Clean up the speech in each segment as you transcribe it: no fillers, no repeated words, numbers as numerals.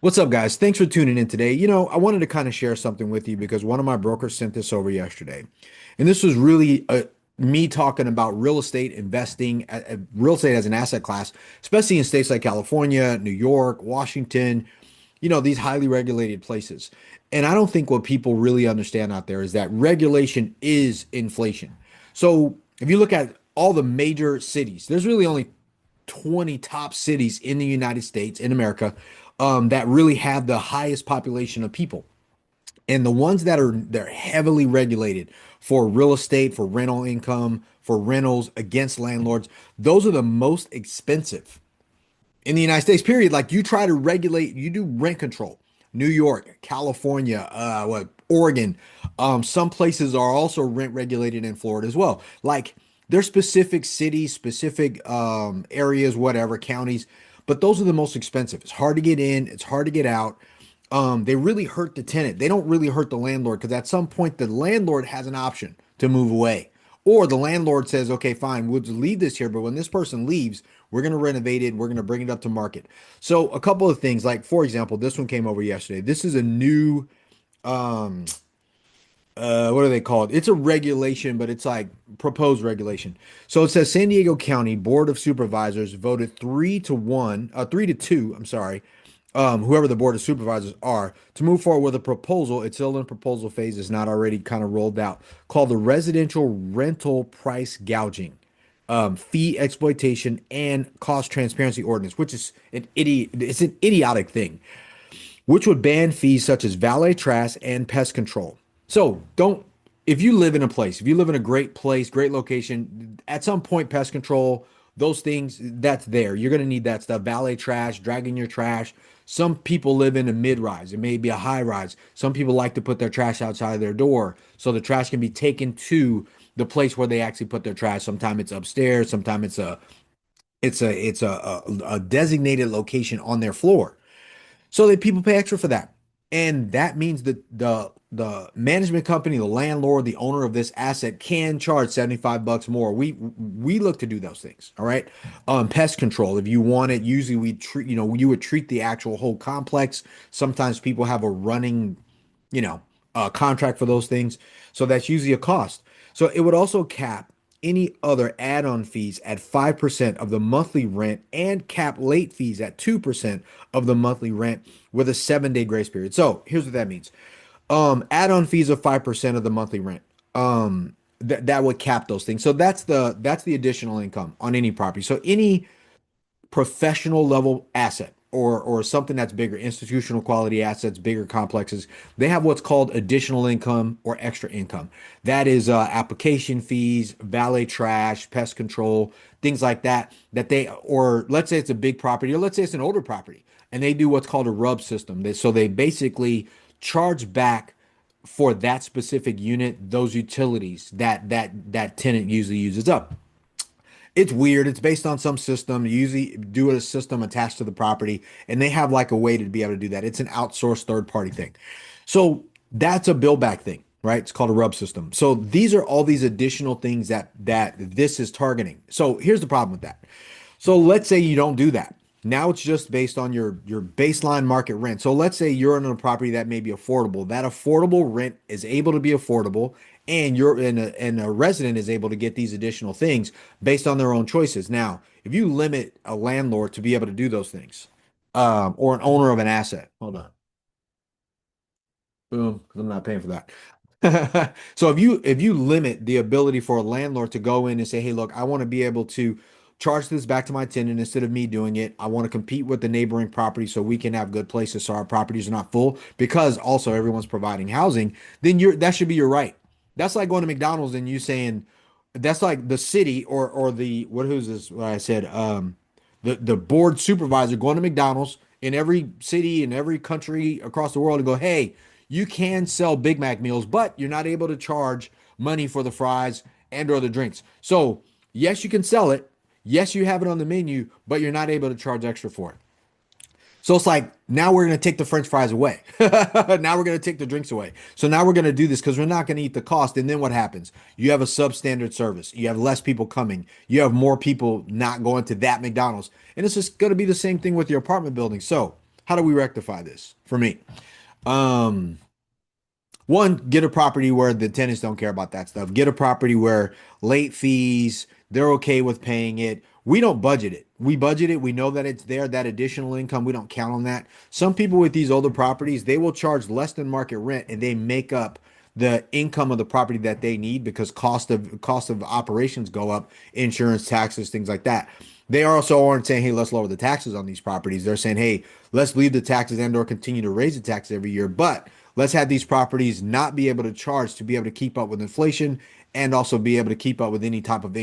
What's up, guys? Thanks for tuning in today. I wanted to kind of share something with you because one of my brokers sent this over yesterday. And this was really me talking about real estate investing, real estate as an asset class, especially in states like California, New York, Washington, these highly regulated places. And I don't think what people really understand out there is that regulation is inflation. So if you look at all the major cities, there's really only 20 top cities in the United States, in America, that really have the highest population of people. And the ones that are they're heavily regulated for real estate, for rental income, for rentals against landlords, those are the most expensive in the United States, period. Like you try to regulate, you do rent control. New York, California, Oregon. Some places are also rent regulated in Florida as well. Like there's specific cities, specific areas, whatever, counties, but those are the most expensive. It's hard to get in, it's hard to get out. They really hurt the tenant. They don't really hurt the landlord because at some point the landlord has an option to move away. Or the landlord says, okay, fine, we'll just leave this here. But when this person leaves, we're going to renovate it. We're going to bring it up to market. So a couple of things, like for example, this one came over yesterday. This is a new, um, what are they called? It's a regulation, but it's like proposed regulation. So it says San Diego County Board of Supervisors voted 3-2, I'm sorry, whoever the Board of Supervisors are, to move forward with a proposal. It's still in proposal phase, it's not already kind of rolled out, called the Residential Rental Price Gouging, Fee Exploitation, and Cost Transparency Ordinance, which is it's an idiotic thing, which would ban fees such as valet trash and pest control. So don't, if you live in a place, if you live in a great place, great location, at some point, pest control, those things, that's there. You're going to need that stuff. Valet trash, dragging your trash. Some people live in a mid rise. It may be a high rise. Some people like to put their trash outside of their door so the trash can be taken to the place where they actually put their trash. Sometimes it's upstairs. Sometimes it's a designated location on their floor. So that people pay extra for that. And that means that the management company, the landlord, the owner of this asset can charge 75 bucks more. We look to do those things. All right. Pest control. If you want it, usually we treat, you would treat the actual whole complex. Sometimes people have a running, you know, contract for those things. So that's usually a cost. So it would also cap any other add-on fees at 5% of the monthly rent and cap late fees at 2% of the monthly rent with a 7-day grace period. So here's what that means. Add-on fees of 5% of the monthly rent. That would cap those things. So that's the additional income on any property. So any professional level asset or something that's bigger, institutional quality assets, bigger complexes, they have what's called additional income or extra income. That is application fees, valet trash, pest control, things like that. Or let's say it's a big property, or let's say it's an older property, and they do what's called a rub system. So they basically charge back for that specific unit those utilities that tenant usually uses up. It's weird. It's based on some system. You usually do a system attached to the property, and they have like a way to be able to do that. It's an outsourced third party thing. So that's a bill back thing, right? It's called a rub system. So these are all these additional things that this is targeting. So here's the problem with that. So let's say you don't do that. Now it's just based on your baseline market rent. So let's say you're in a property that may be affordable. That affordable rent is able to be affordable, and a resident is able to get these additional things based on their own choices. Now, if you limit a landlord to be able to do those things, or an owner of an asset, hold on, boom, because I'm not paying for that. So if you limit the ability for a landlord to go in and say, hey, look, I want to be able to charge this back to my tenant instead of me doing it. I want to compete with the neighboring property so we can have good places so our properties are not full because also everyone's providing housing, then that should be your right. That's like going to McDonald's and you saying that's like the city or the who's this what I said the board supervisor going to McDonald's in every city in every country across the world and go, hey, you can sell Big Mac meals, but you're not able to charge money for the fries and or the drinks. So yes, you can sell it. Yes, you have it on the menu, but you're not able to charge extra for it. So it's like now we're going to take the French fries away. Now we're going to take the drinks away. So now we're going to do this because we're not going to eat the cost. And then what happens? You have a substandard service. You have less people coming. You have more people not going to that McDonald's. And it's just going to be the same thing with your apartment building. So how do we rectify this? For me, um, one, get a property where the tenants don't care about that stuff. Get a property where late fees, they're okay with paying it. We don't budget it. We budget it. We know that it's there, that additional income. We don't count on that. Some people with these older properties, they will charge less than market rent and they make up the income of the property that they need because cost of operations go up, insurance, taxes, things like that. They also aren't saying, hey, let's lower the taxes on these properties. They're saying, hey, let's leave the taxes and or continue to raise the taxes every year. But let's have these properties not be able to charge to be able to keep up with inflation and also be able to keep up with any type of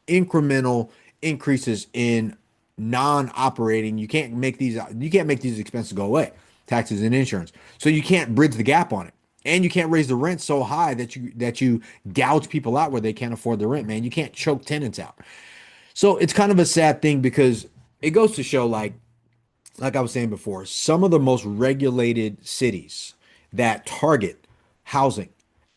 incremental increases in non-operating. You can't make these expenses go away, taxes and insurance. So you can't bridge the gap on it. And you can't raise the rent so high that you gouge people out where they can't afford the rent, man. You can't choke tenants out. So it's kind of a sad thing because it goes to show like I was saying before, some of the most regulated cities that target housing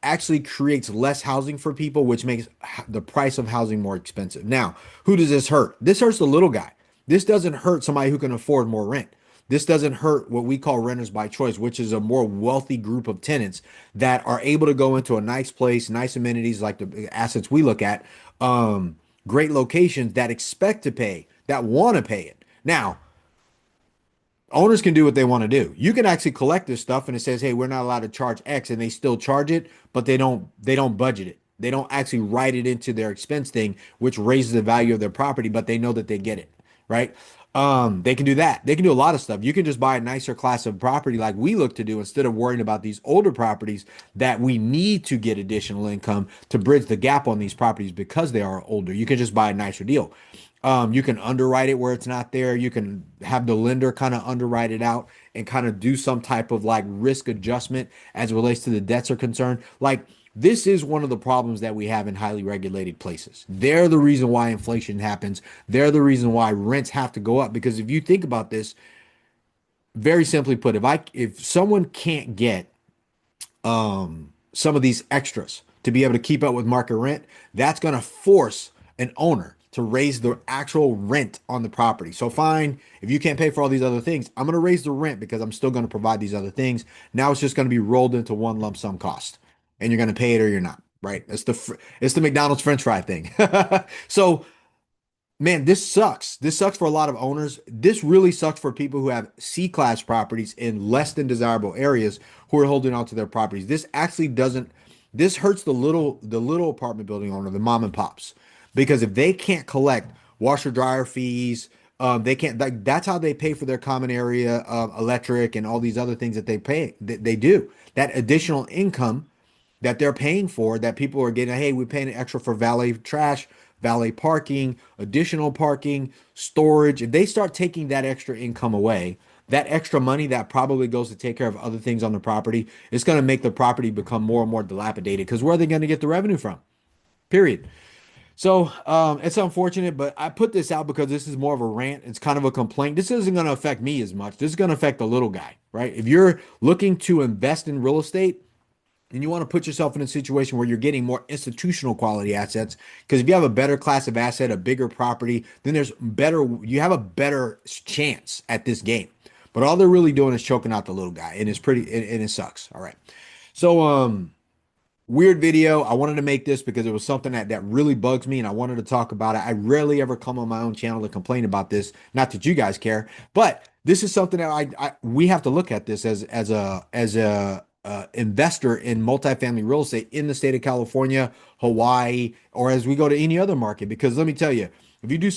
actually creates less housing for people, which makes the price of housing more expensive. Now, who does this hurt? This hurts the little guy. This doesn't hurt somebody who can afford more rent. This doesn't hurt what we call renters by choice, which is a more wealthy group of tenants that are able to go into a nice place, nice amenities like the assets we look at, great locations that expect to pay, that want to pay it. Now, owners can do what they want to do. You can actually collect this stuff and it says, "Hey, we're not allowed to charge X," and they still charge it, but they don't budget it. They don't actually write it into their expense thing, which raises the value of their property, but they know that they get it, right? They can do that. They can do a lot of stuff. You can just buy a nicer class of property like we look to do instead of worrying about these older properties that we need to get additional income to bridge the gap on these properties because they are older. You can just buy a nicer deal. You can underwrite it where it's not there. You can have the lender kind of underwrite it out and kind of do some type of like risk adjustment as it relates to the debts are concerned. Like this is one of the problems that we have in highly regulated places. They're the reason why inflation happens. They're the reason why rents have to go up. Because if you think about this, very simply put, if someone can't get some of these extras to be able to keep up with market rent, that's going to force an owner to raise the actual rent on the property. So fine, if you can't pay for all these other things, I'm going to raise the rent because I'm still going to provide these other things. Now it's just going to be rolled into one lump sum cost, and you're going to pay it or you're not. Right? It's the McDonald's French fry thing. So man, this sucks. This sucks for a lot of owners. This really sucks for people who have C-class properties in less than desirable areas who are holding on to their properties. This actually doesn't, this hurts the little apartment building owner, the mom and pops. Because if they can't collect washer dryer fees, they can't like that's how they pay for their common area, electric and all these other things that they do. That additional income that they're paying for that people are getting, hey, we're paying extra for valet trash, valet parking, additional parking, storage. If they start taking that extra income away, that extra money that probably goes to take care of other things on the property, it's going to make the property become more and more dilapidated because where are they going to get the revenue from? Period. So it's unfortunate, but I put this out because this is more of a rant. It's kind of a complaint. This isn't going to affect me as much. This is going to affect the little guy, right? If you're looking to invest in real estate, and you want to put yourself in a situation where you're getting more institutional quality assets, because if you have a better class of asset, a bigger property, then you have a better chance at this game. But all they're really doing is choking out the little guy, and and it sucks. All right. So weird video. I wanted to make this because it was something that really bugs me and I wanted to talk about it. I rarely ever come on my own channel to complain about this. Not that you guys care, but this is something that we have to look at this as a investor in multifamily real estate in the state of California, Hawaii, or as we go to any other market. Because let me tell you, if you do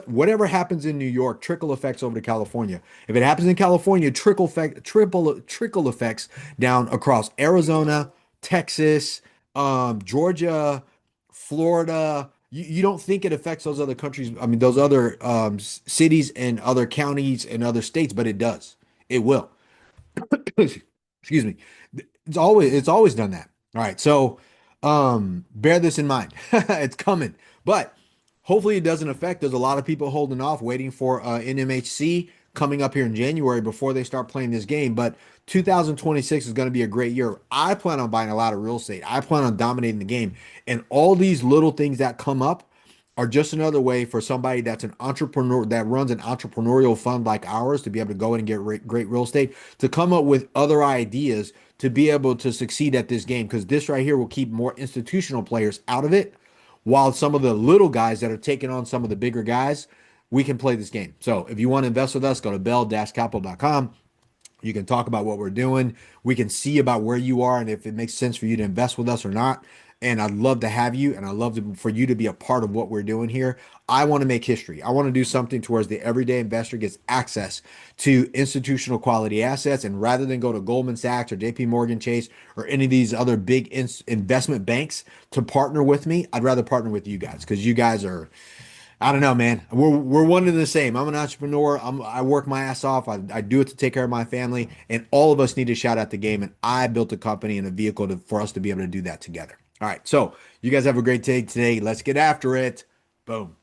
whatever happens in New York, trickle effects over to California. If it happens in California, trickle effects down across Arizona, Texas, Georgia, Florida. You don't think it affects those other countries, I mean, those other cities and other counties and other states, but it does. It will. Excuse me. It's always done that. All right. So bear this in mind. It's coming. But hopefully it doesn't affect. There's a lot of people holding off, waiting for NMHC coming up here in January before they start playing this game. But 2026 is going to be a great year. I plan on buying a lot of real estate. I plan on dominating the game. And all these little things that come up, are just another way for somebody that's an entrepreneur that runs an entrepreneurial fund like ours to be able to go in and get great real estate, to come up with other ideas to be able to succeed at this game. Because this right here will keep more institutional players out of it, while some of the little guys that are taking on some of the bigger guys, we can play this game. So if you want to invest with us, go to bell-capital.com. You can talk about what we're doing. We can see about where you are and if it makes sense for you to invest with us or not. And I'd love to have you, and I'd love for you to be a part of what we're doing here. I want to make history. I want to do something towards the everyday investor gets access to institutional quality assets. And rather than go to Goldman Sachs or JP Morgan Chase or any of these other big investment banks to partner with me, I'd rather partner with you guys because you guys are, I don't know, man. We're one and the same. I'm an entrepreneur. I work my ass off. I do it to take care of my family, and all of us need to shout out the game. And I built a company and a vehicle for us to be able to do that together. All right. So you guys have a great day today. Let's get after it. Boom.